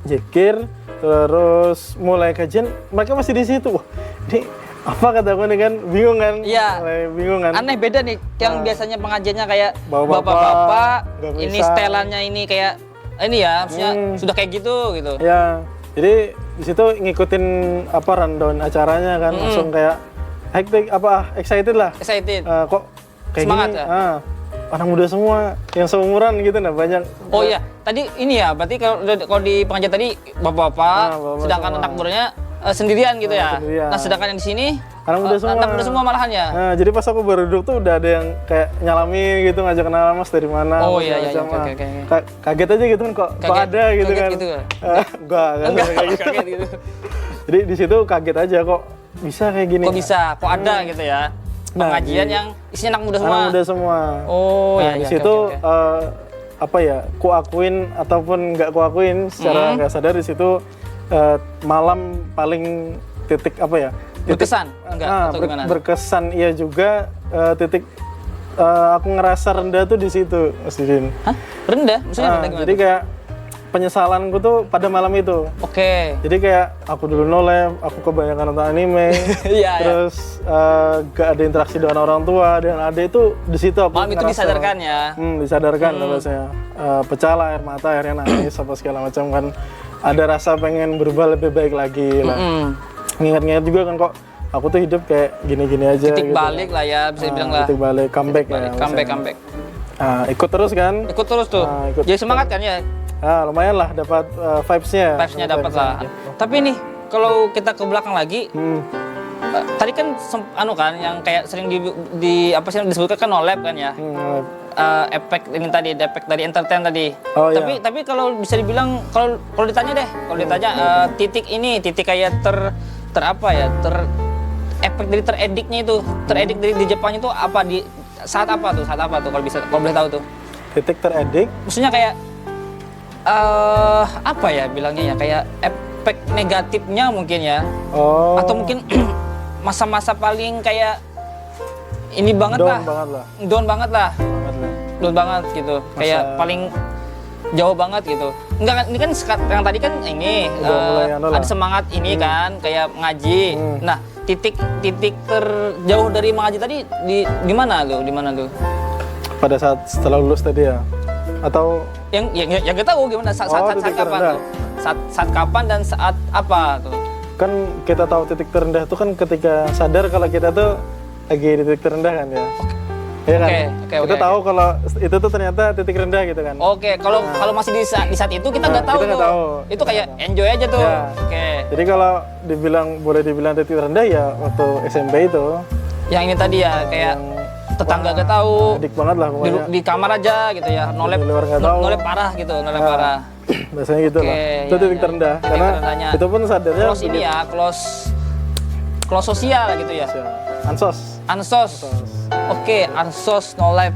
zikir, terus mulai kajian, mereka masih di situ. Wah, ini apa kata gue nih kan, bingung kan? Iya. Mulai bingung kan? Aneh beda nih, yang biasanya pengajiannya kayak Bapak-bapak, bapak-bapak, nggak ini bisa. setelannya ini kayak ini ya, maksudnya sudah kayak gitu. Ya, jadi di situ ngikutin apa rundown acaranya kan, langsung kayak hektik excited lah. Excited. Kok kayak Semangat gini? ya? Anak muda semua yang seumuran gitu nah banyak. Oh iya, tadi ini ya, berarti kalau di pengajian tadi bapak-bapak, bapak sedangkan semua. anak mudanya sendirian gitu ya. sendirian. Nah, sedangkan yang di sini Anak muda semua. anak muda semua malahan ya. Nah, jadi pas aku baru duduk tuh udah ada yang kayak nyalamin gitu, ngajak kenalan Mas dari mana. Oh, Mas, iya, iya, macam, oke, oke. Kaget aja gitu kan kok Kaget- ada gitu kaget kan. gitu ya? Enggak sampai kayak gitu. Kaget gitu. Jadi di situ kaget aja kok bisa kayak gini. Kok bisa? Kok ada gitu ya? Nah, Pengajian di- yang isinya anak muda semua. Anak muda semua. Oh, Nah, iya, di iya, situ oke, oke. apa ya, kuakuin ataupun nggak kuakuin secara nggak sadar di situ malam paling titik apa ya? Berkesan? Enggak, atau gimana? Berkesan iya juga, titik aku ngerasa rendah tuh di situ, Mas Didin. Hah? Rendah? Maksudnya rendah gimana? Jadi kayak penyesalanku tuh pada malam itu. Oke. Jadi kayak aku dulu nolep, aku kebanyakan nonton anime, Iya, iya. terus gak ada interaksi dengan orang tua dan ada itu di situ aku Malam itu ngerasa. disadarkan ya. Disadarkan lah bahasanya. Pecah lah air mata, akhirnya nangis apa segala macam kan. Ada rasa pengen berubah lebih baik lagi lah. Nginget-nginget juga kan kok aku tuh hidup kayak gini-gini aja. Titik gitu. balik lah ya, bisa dibilang lah. Titik balik, comeback Balik, ya. comeback, bahasanya. comeback. Ikut terus kan. Ikut terus tuh. Ikut. Jadi semangat kan ya? Lumayan lah dapat vibes-nya. Vibes-nya dapat lah. Tapi nih, kalau kita ke belakang lagi, Hmm. tadi kan kan yang kayak sering di apa sih disebutkan kan nolep kan ya. Efek ini tadi, efek dari entertain tadi. Oh, iya. Tapi kalau bisa dibilang kalau ditanya deh, kalau ditanya titik ini, titik kayak ter apa ya, efek dari terediknya itu, teredik dari di Jepang itu apa di saat apa tuh kalau boleh tahu tuh. Titik teredik. Maksudnya kayak apa ya bilangnya ya, kayak efek negatifnya mungkin ya. Oh. Atau mungkin masa-masa paling kayak ini banget down lah. banget lah. Down banget lah. Banget lah. Down banget gitu. Kayak paling jauh banget gitu. Enggak kan, ini kan yang tadi kan ini Udah mulai anu lah. ada semangat ini kan kayak mengaji. Nah, titik terjauh dari mengaji tadi di mana tuh? Di mana tuh? Pada saat setelah lulus tadi ya? Atau Yang nggak tahu gimana saat titik kapan terendah. tuh? Saat kapan dan saat apa tuh? kan kita tahu titik terendah itu kan ketika sadar kalau kita tuh lagi di titik terendah kan ya? Iya kan? Oke, Kita oke. tahu kalau itu tuh ternyata titik rendah gitu kan? Oke, kalau masih di saat itu kita nggak Nah, tahu kita nggak tuh. tahu. Itu kayak enjoy aja tuh. Ya. Oke. Jadi kalau boleh dibilang titik rendah ya waktu SMP itu. Yang ini tadi ya kayak tetangga nggak tahu. Adik banget lah Di, pokoknya. di kamar aja gitu ya. Nolep luar nggak tahu. nolep parah gitu, nolep parah. Biasanya gitu Oke, lah. Itu ya, titik ya. terendah. Titik Karena terendahnya. itu pun sadarnya Close ini ya, close sosial gitu ya. Ansos. Ansos. Oke, ansos no life.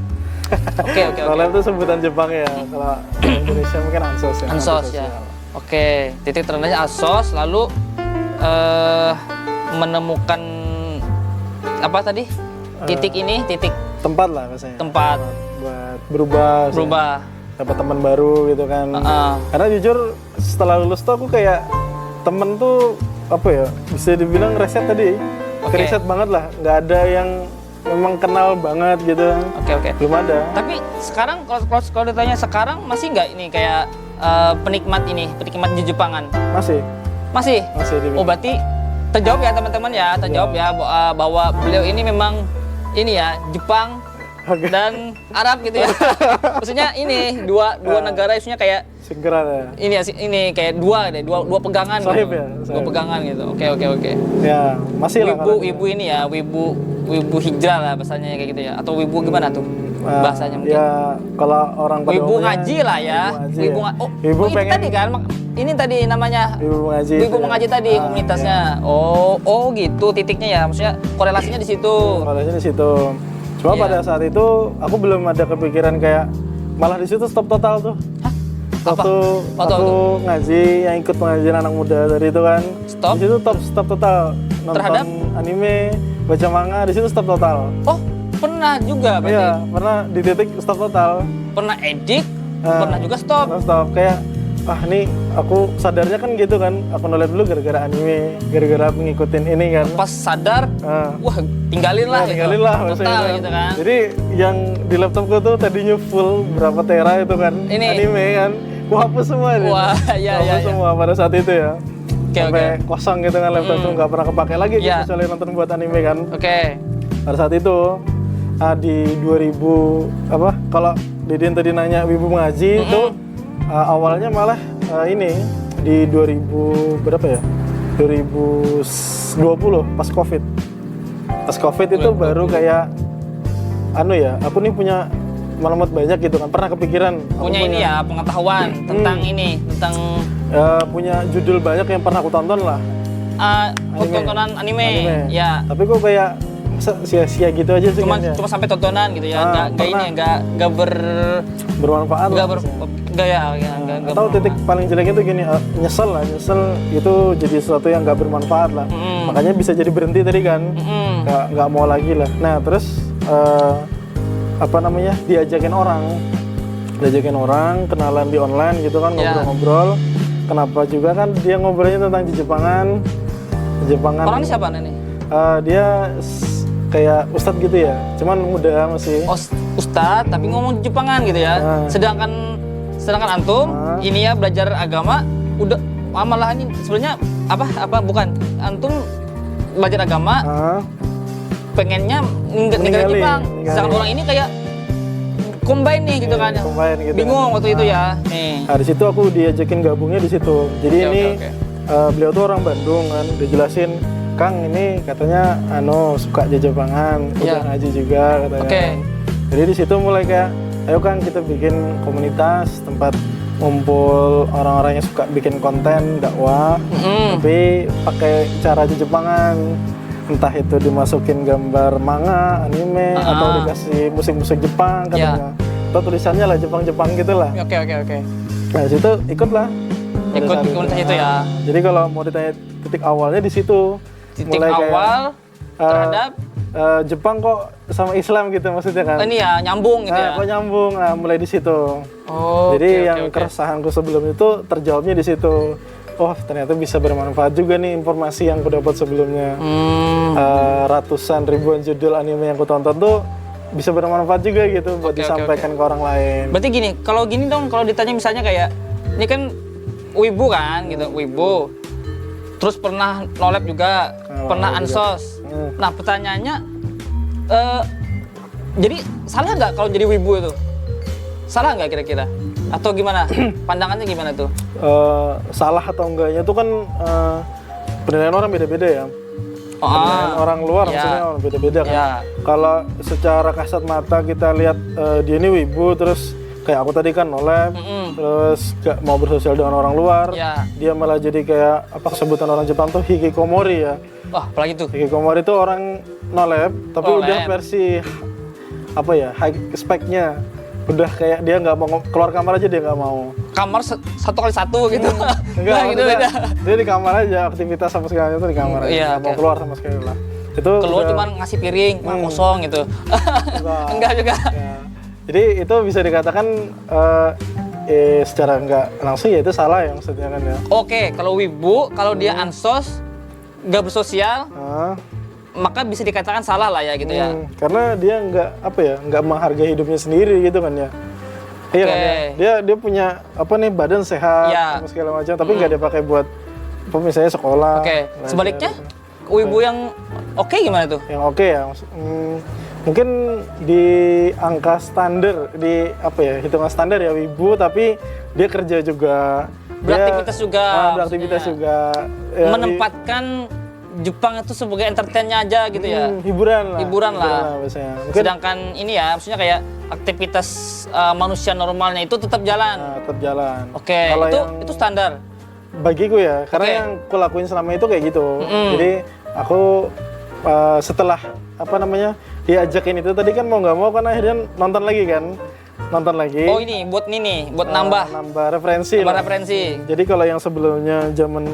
Oke. Kalau itu sebutan Jepang ya. Kalau di Indonesia mungkin ansos ya. Ansos ya. Antisosial. Oke, titik terendahnya ansos, lalu menemukan apa tadi? Titik ini, titik Tempat lah biasanya. tempat Buat berubah. berubah. Dapat teman baru gitu kan. Karena jujur setelah lulus tuh aku kayak temen tuh apa ya, bisa dibilang reset tadi. Oke. Reset banget lah. Nggak ada yang memang kenal banget gitu. Oke. Belum ada. Tapi sekarang kalau ditanya sekarang masih nggak ini kayak penikmat di Jepangan? Masih Masih? dibilang. Oh berarti terjawab ya teman-teman ya, terjawab ya bahwa beliau ini memang ini ya Jepang Oke. dan Arab gitu ya. Maksudnya ini dua negara isunya kayak Segera ya. ini kayak dua pegangan Sahib gitu. ya, Dua sahib. pegangan gitu. Oke. Ya, masih lah. kalau Wibu ini ya, wibu hijrah lah bahasanya kayak gitu ya. Atau wibu gimana tuh bahasanya mungkin? Ya, kalau orang pada Wibu umumnya, ngaji lah ya. Wibu ngaji ya. Wibu ini pengen tadi kan ini tadi namanya Wibu ngaji. Wibu itu ya. mengaji tadi komunitasnya. Oh gitu titiknya ya. Maksudnya korelasinya di situ. Kalau di situ. Cuma Iya. pada saat itu aku belum ada kepikiran kayak malah di situ stop total tuh. Hah? Apa? Waktu Waktu aku ngaji yang ikut pengajian anak muda tadi itu kan. Stop? Di situ stop total. Nonton Terhadap? anime, baca manga di situ stop total. Oh pernah juga berarti. Iya, pernah di titik stop total. Pernah edik, pernah juga stop. Stop kayak nih aku sadarnya kan gitu kan, aku nolep dulu gara-gara anime, gara-gara ngikutin ini kan. Pas sadar, wah tinggalin lah. Tinggalin gitu. lah Total maksudnya gitu kan. Jadi yang di laptopku tuh tadinya full berapa tera itu kan Ini. anime kan, aku hapus semua. Wah, iya, hapus iya. semua pada saat itu ya. Oke, Sampai kosong gitu kan laptop tuh nggak pernah kepake lagi Iya. kecuali nonton buat anime kan. Oke. Pada saat itu di 2000 apa kalau Didin tadi nanya Wibu Mengaji itu awalnya malah ini di 2000 berapa ya? 2020 pas Covid. Pas Covid itu baru kayak anu ya, aku nih punya maklumat banyak gitu kan. Pernah kepikiran aku Punya ini ya pengetahuan tentang ini, tentang punya judul banyak yang pernah aku tonton lah. tontonan anime. Ya. Tapi kok kayak masa sia-sia gitu aja sih Cuma kayaknya. cuma sampai tontonan gitu ya. Enggak pernah. ini enggak Bermanfaat lah. enggak ya, enggak Atau titik paling jeleknya tuh gini, nyesel itu jadi sesuatu yang nggak bermanfaat lah. Makanya bisa jadi berhenti tadi kan, nggak mau lagi lah. Nah terus apa namanya diajakin orang kenalan di online gitu kan, ngobrol-ngobrol. Kenapa juga kan dia ngobrolnya tentang Jepangan. Orang ini siapa nih? Dia kayak ustadz gitu ya, cuman muda masih. Ustadz tapi ngomong Jepangan gitu ya. Sedangkan antum ini ya belajar agama udah malah ini sebenarnya apa bukan antum belajar agama pengennya ninggalin Jepang. Sedangkan orang ini kayak combine nih gitu kan. Combine gitu. Bingung waktu itu ya. Nih. Nah, di situ aku diajakin gabungnya di situ. Jadi beliau tuh orang Bandung kan, udah jelasin, Kang ini katanya suka Jepangan, udah ngaji juga katanya. Jadi di situ mulai kayak, ayo Kang kita bikin komunitas tempat ngumpul orang-orang yang suka bikin konten dakwah, tapi pakai cara Jepangan. Entah itu dimasukin gambar manga, anime, atau dikasih musik-musik Jepang katanya. Atau tulisannya lah Jepang-Jepang gitu lah. Oke. Nah situ ikutlah. Ikut komunitas itu ya. Jadi kalau mau ditanya titik awalnya di situ. Titik awal terhadap Jepang kok sama Islam gitu maksudnya kan. Ini ya nyambung gitu ya. Kok nyambung, mulai di situ. Jadi yang keresahanku sebelum itu terjawabnya di situ. Oh ternyata bisa bermanfaat juga nih informasi yang aku dapat sebelumnya. Ratusan ribuan judul anime yang aku tonton tuh bisa bermanfaat juga gitu buat disampaikan ke orang lain. Berarti gini, kalau gini dong, kalau ditanya misalnya kayak ini kan wibu kan gitu, wibu. Terus pernah nolep juga, pernah ansos. Nah pertanyaannya, jadi salah nggak kalau jadi wibu itu? Salah nggak kira-kira? Atau gimana? Pandangannya gimana tuh? Salah atau enggaknya tuh kan penilaian orang beda-beda ya. Penilaian orang luar maksudnya orang beda-beda kan. Kalau secara kasat mata kita lihat dia ini wibu, terus kayak aku tadi kan nolep, terus gak mau bersosial dengan orang luar, dia malah jadi kayak apa sebutan orang Jepang tuh hikikomori ya. Wah, apalagi tuh? Hikikomori itu orang nolep, tapi udah versi apa ya, high spec-nya. Udah kayak dia nggak mau keluar kamar aja, dia nggak mau. Kamar 1x1 gitu? Enggak, nah, gitu beda. Dia di kamar aja, aktivitas sama sekali itu di kamar aja, nggak mau keluar sama sekali lah. Itu keluar cuman ngasih piring, kosong gitu. Enggak juga. Ya. Jadi itu bisa dikatakan secara nggak langsung ya itu salah ya maksudnya kan ya. Oke, kalau wibu, kalau dia ansos, nggak bersosial, maka bisa dikatakan salah lah ya gitu ya. Karena dia nggak menghargai hidupnya sendiri gitu kan ya. Iya kan ya. Dia punya badan sehat sama segala macam, tapi nggak dia pakai buat misalnya sekolah. Sebaliknya, wibu yang oke gimana tuh? Yang oke ya, mungkin di angka standar, di hitungan standar ya wibu, tapi dia kerja juga, beraktivitas juga, menempatkan Jepang itu sebagai entertainnya aja gitu ya. Hiburan lah biasanya. Sedangkan ini ya, maksudnya kayak aktivitas manusia normalnya itu tetap jalan. Tetap jalan. Itu standar. Bagiku ya, karena yang aku lakuin selama itu kayak gitu. Jadi aku setelah diajakin itu tadi kan mau nggak mau kan akhirnya nonton lagi. Oh ini buat nambah referensi. Jadi kalau yang sebelumnya zaman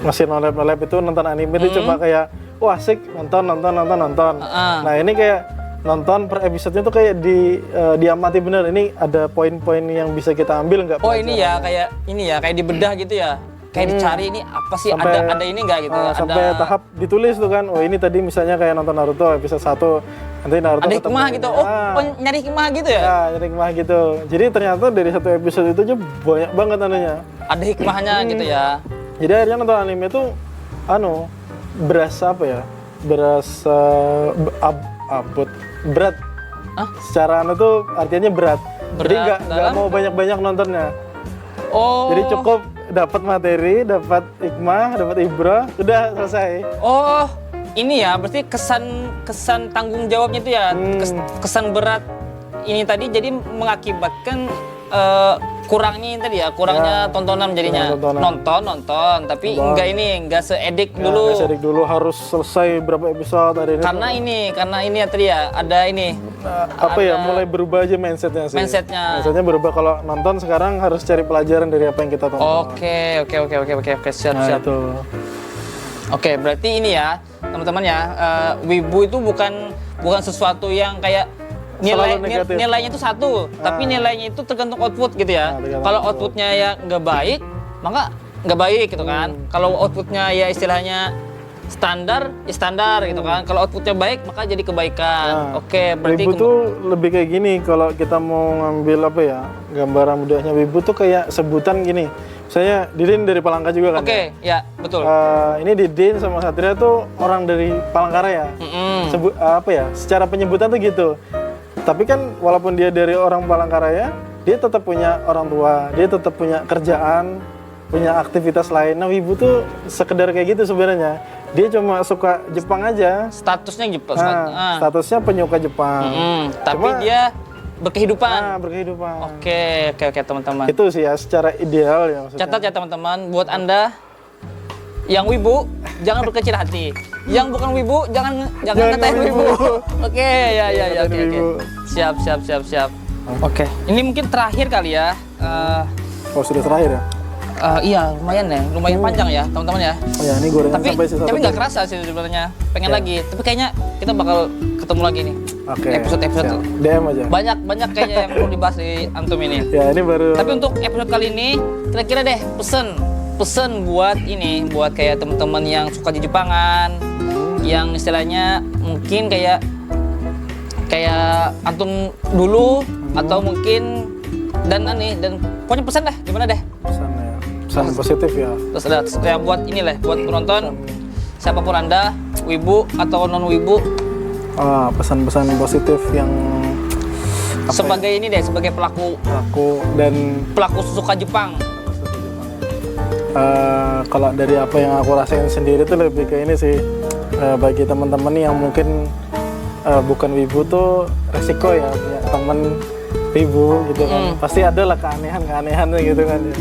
masih nolep itu nonton anime itu cuma kayak wah asik nonton. Nah ini kayak nonton per episodenya tuh kayak diamati bener. Ini ada poin-poin yang bisa kita ambil nggak? Oh ini ya kayak dibedah gitu ya. Kayak dicari ini apa sih, ada ini nggak gitu. Sampai tahap ditulis tuh kan. Oh ini tadi misalnya kayak nonton Naruto episode 1. Nanti Naruto ada ketemu hikmah gitu. Oh, nyari hikmah gitu ya? Ya, nyari hikmah gitu. Jadi ternyata dari satu episode itu aja banyak banget anunya. Ada hikmahnya gitu ya. Jadi akhirnya nonton anime tuh berasa apa ya? Berasa berat. Hah? Secara tuh artinya berat. Jadi nggak mau banyak-banyak nontonnya. Oh. Jadi cukup dapat materi, dapat hikmah, dapat ibrah, udah selesai. Oh, ini ya berarti kesan tanggung jawabnya itu ya, kesan berat ini tadi jadi mengakibatkan kurangnya ini tadi ya, kurangnya tontonan jadinya. Nonton, tapi enggak seedik dulu. Enggak seedik dulu, harus selesai berapa episode hari ini. Karena ini ya tadi ya, ada ini. Mulai berubah aja mindsetnya sih. Mindsetnya berubah, kalau nonton sekarang harus cari pelajaran dari apa yang kita tonton. Oke, siap. Itu. Oke, berarti ini ya, teman-teman ya, wibu itu bukan sesuatu yang kayak nilainya itu satu, tapi nilainya itu tergantung output gitu ya. Kalau outputnya ya nggak baik, maka nggak baik gitu kan. Kalau outputnya ya istilahnya standar, ya standar gitu kan. Kalau outputnya baik, maka jadi kebaikan. Oke, berarti wibu tuh lebih kayak gini. Kalau kita mau ngambil gambaran mudahnya wibu tuh kayak sebutan gini. Saya Didin dari Palangka juga kan. Oke, ya betul. Ini Didin sama Satria tuh orang dari Palangkaraya. Secara penyebutan tuh gitu. Tapi kan walaupun dia dari orang Palangkaraya, dia tetap punya orang tua, dia tetap punya kerjaan, punya aktivitas lain. Nah, wibu tuh sekedar kayak gitu sebenarnya. Dia cuma suka Jepang aja. Statusnya Jepang. Statusnya penyuka Jepang. Tapi dia berkehidupan. Berkehidupan. Oke, teman-teman. Itu sih ya secara ideal ya maksudnya. Catat ya teman-teman, buat Anda yang wibu jangan berkecil hati. Yang bukan wibu jangan ngatain wibu. Oke. Siap. Oke. Ini mungkin terakhir kali ya. Sudah terakhir ya? Iya, lumayan panjang ya, teman-teman ya. Oh ya, ini gorengan sampai sisa. Tapi nggak kerasa sih sebenarnya. Pengen lagi. Tapi kayaknya kita bakal ketemu lagi nih. Oke. Episode DM aja. Banyak kayaknya yang perlu dibahas di Antum ini. Ya, ini baru. Tapi untuk episode kali ini, kira-kira deh pesen buat kayak teman-teman yang suka di Jepangan, yang istilahnya mungkin kayak Antum dulu atau mungkin dan pokoknya pesan deh, gimana deh? Pesan positif ya. Terus ada buat penonton siapapun Anda, wibu atau non wibu. Pesan-pesan positif yang sebagai pelaku suka Jepang. Kalau dari apa yang aku rasain sendiri tuh lebih ke ini sih, bagi teman-teman yang mungkin bukan wibu tuh resiko ya, punya temen wibu gitu kan. Pasti ada lah keanehan-keanehannya gitu kan ya.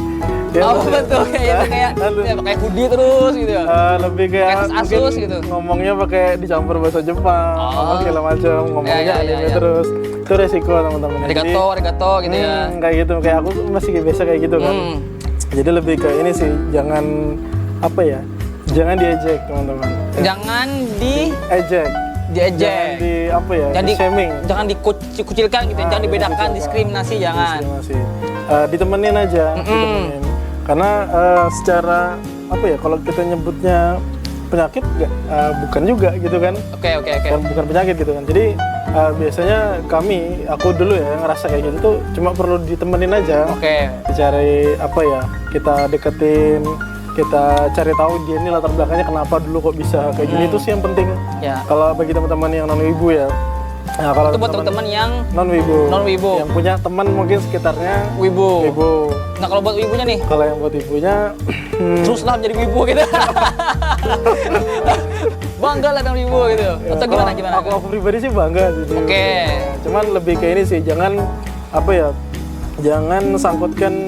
Betul, kayak pakai hoodie terus gitu ya. Lebih kayak Asus gitu. Ngomongnya pakai dicampur bahasa Jepang, segala macam, ngomongnya anime terus. Itu resiko teman-teman. Arigato gitu ya. Kayak gitu, kayak aku masih biasa kayak gitu kan. Jadi lebih ke ini sih, jangan diejek teman-teman. Jangan diejek. Jangan di shaming. Jangan dikucilkan gitu, jangan dibedakan, diskriminasi jangan. Ditemenin aja, ditemenin. Karena secara kalau kita nyebutnya penyakit bukan juga gitu kan. Oke. Bukan penyakit gitu kan. Jadi biasanya aku dulu ya ngerasa kayak gitu tuh cuma perlu ditemenin aja. Oke. Dicari kita deketin, kita cari tahu dia ini latar belakangnya kenapa dulu kok bisa kayak gini. Itu sih yang penting. Ya. Kalau bagi teman-teman yang non wibu ya. Nah, kalau itu buat teman-teman yang non wibu yang punya teman mungkin sekitarnya wibu. Nah, kalau buat wibunya nih? Kalau yang buat wibunya teruslah menjadi wibu gitu. Bangga lah dengan wibu gitu. Atau gimana? Aku pribadi sih bangga gitu. Oke. Cuman lebih ke ini sih, jangan jangan sangkutkan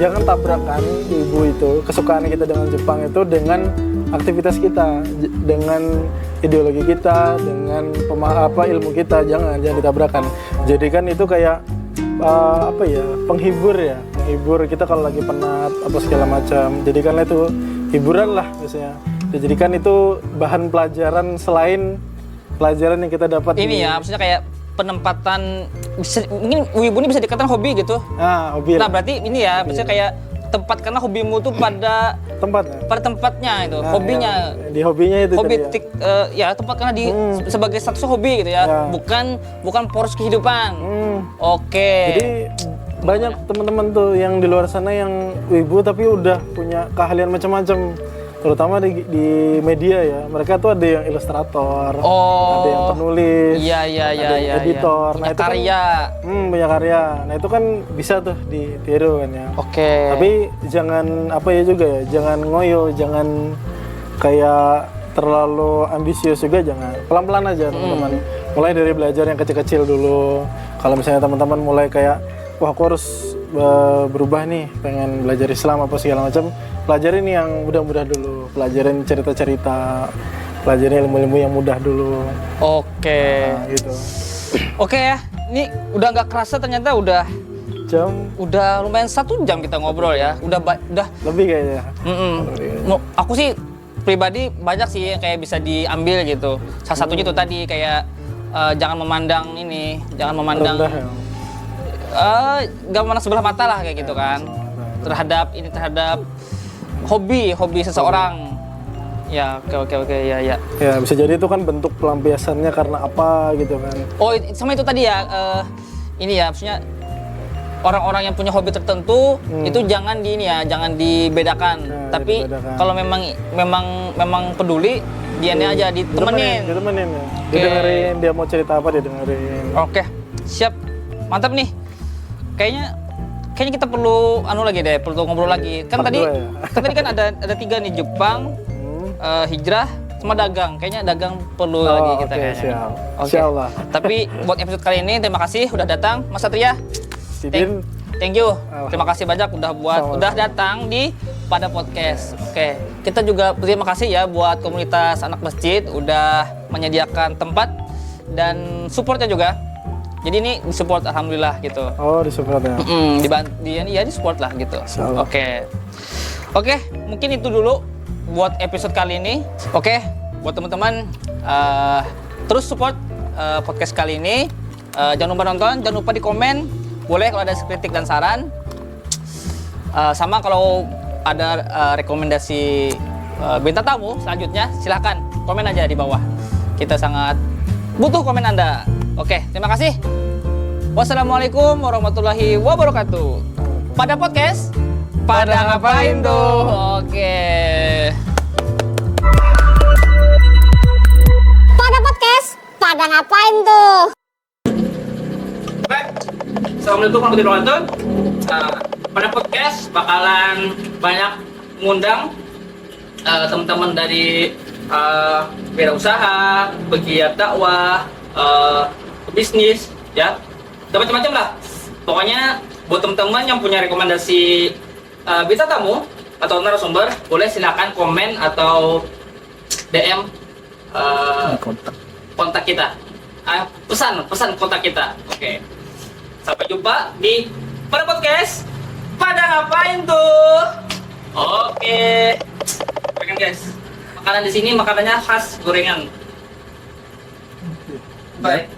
jangan tabrakan wibu itu, kesukaan kita dengan Jepang itu dengan aktivitas kita, dengan ideologi kita, dengan ilmu kita, jangan ditabrakan. Jadikan itu kayak penghibur kita kalau lagi penat segala macam. Jadikanlah itu hiburan lah biasanya. Dijadikan itu bahan pelajaran selain pelajaran yang kita dapat ini ya, maksudnya kayak penempatan mungkin wibu ini bisa dikatakan hobi gitu. Hobi Nah, lah. berarti ini ya, maksudnya kayak tempat karena hobimu tuh pada tempatnya itu, hobinya. Di hobinya itu Hobi tadi ya tempat karena sebagai status hobi gitu ya. Bukan poros kehidupan. Oke. Jadi banyak teman-teman tuh yang di luar sana yang wibu tapi udah punya keahlian macam-macam, terutama di media ya. Mereka tuh ada yang ilustrator, ada yang penulis, ada yang editor. Nah, itu karya. Kan, punya karya. Nah, itu kan bisa tuh ditiru kan ya. Oke. Tapi jangan apa ya juga ya, jangan ngoyo, jangan kayak terlalu ambisius juga, jangan. Pelan-pelan aja teman-teman. Mulai dari belajar yang kecil-kecil dulu. Kalau misalnya teman-teman mulai kayak, wah aku harus berubah nih, pengen belajar Islam apa segala macam, pelajarin yang mudah-mudah dulu, pelajarin cerita-cerita, pelajarin ilmu-ilmu yang mudah dulu. Oke. Nah, gitu. Oke ya, ini udah nggak kerasa ternyata udah lumayan 1 jam kita ngobrol ya. Udah lebih kayaknya. Aku sih pribadi banyak sih yang kayak bisa diambil gitu. Salah satunya itu tadi kayak jangan memandang jangan memandang rendah, ya. Gak memandang sebelah mata lah kayak gitu kan. Terhadap hobi seseorang. Ya, oke ya. Ya bisa jadi itu kan bentuk pelampiasannya karena apa gitu kan. Oh, sama itu tadi ya. Ini ya, maksudnya orang-orang yang punya hobi tertentu itu jangan jangan dibedakan. Tapi kalau memang peduli, dianya aja ditemenin. Ditemenin ya. Didengerin, dia mau cerita apa didengerin. Oke, siap. Mantap nih. Kayaknya kita perlu perlu ngobrol lagi. Kan tadi kan ada 3 nih, Jepang, hijrah, sama dagang. Kayaknya dagang perlu lagi kita kayaknya. Siap. Oke. Insyaallah. Tapi buat episode kali ini terima kasih udah datang Mas Satria. Thank you. Terima kasih banyak udah datang di Pada Podcast. Oke. Kita juga berterima kasih ya buat komunitas anak masjid udah menyediakan tempat dan supportnya juga. Jadi ini disupport alhamdulillah gitu. Oh, disupport ya. Disupport lah gitu. Oke, mungkin itu dulu buat episode kali ini. Oke, buat teman-teman terus support podcast kali ini. Jangan lupa nonton, jangan lupa di komen. Boleh kalau ada kritik dan saran. Sama kalau ada rekomendasi bintang tamu selanjutnya, silahkan komen aja di bawah. Kita sangat butuh komen Anda. Oke, terima kasih. Wassalamualaikum warahmatullahi wabarakatuh. Pada podcast, pada ngapain tuh? Oke. Pada podcast, pada ngapain tuh? Baik, assalamualaikum warahmatullahi wabarakatuh. Pada podcast bakalan banyak mengundang teman-teman dari wirausaha, pegiat dakwah, bisnis, ya, macam-macam lah. Pokoknya buat teman-teman yang punya rekomendasi bintang tamu atau narasumber, boleh silakan komen atau DM kontak kita. Pesan kontak kita. Oke. Sampai jumpa di Pada Podcast. Pada ngapain tuh? Oke. Gorengan guys. Makanan di sini makanannya khas gorengan. Baik.